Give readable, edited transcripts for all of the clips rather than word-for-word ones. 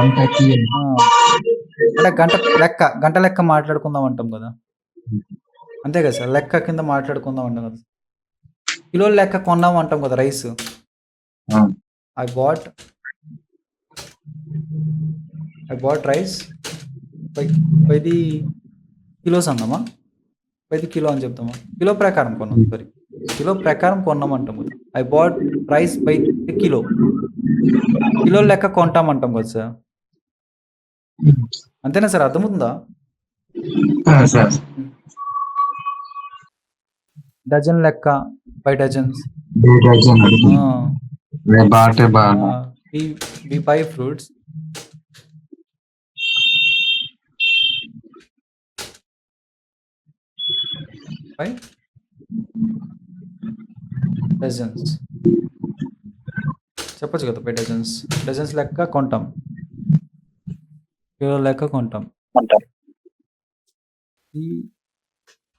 గంటకి ఆ, అంటే గంట లెక్క మాట్లాడుకుందాం అంటాం కదా, అంతే కదా సార్, లెక్క కింద మాట్లాడుకుందాం అంటాం కదా, కిలోల లెక్క కొన్నాం అంటాం కదా rice. I bought rice by the kilos అన్నామా, బై ది కిలో అని చెప్తామా, కిలో ప్రకారం కొన్నాం, సారీ, కిలో ప్రకారం కొన్నాం అంటాం కదా. I bought rice by the kilo, kilo లెక్క కొంటామంటాం కదా సార్, అంతేనా సార్, అర్థమవుతుందా? సార్ డజన్ లెక్క బై డజన్స్, బాటే బాగా we buy fruits by dozens, చెప్పచ్చు కదా, బై డజన్స్ లెక్క కొంటాం, కిలో లెక్క కొంటాం.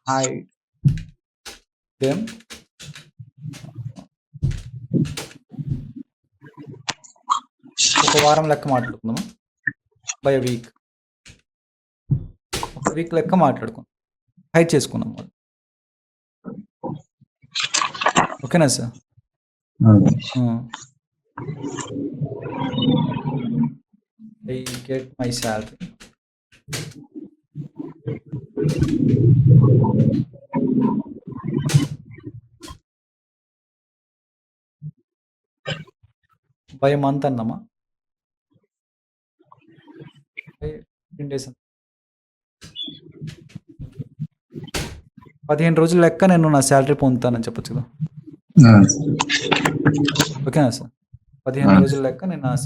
hide them ఒక వారం లెక్క మాట్లాడుకుందామా, బై వీక్, ఒక వీక్ లెక్క మాట్లాడుకుందాం, హైడ్ చేసుకుందాం వాళ్ళు. ఓకేనా sir? I get my salary by month అన్నామా, బై 15 days, 15 రోజుల లెక్క నేను నా శాలరీ పొందుతానని చెప్పొచ్చు కదా. ఓకేనా సార్? 15 రోజుల లెక్క నేను నా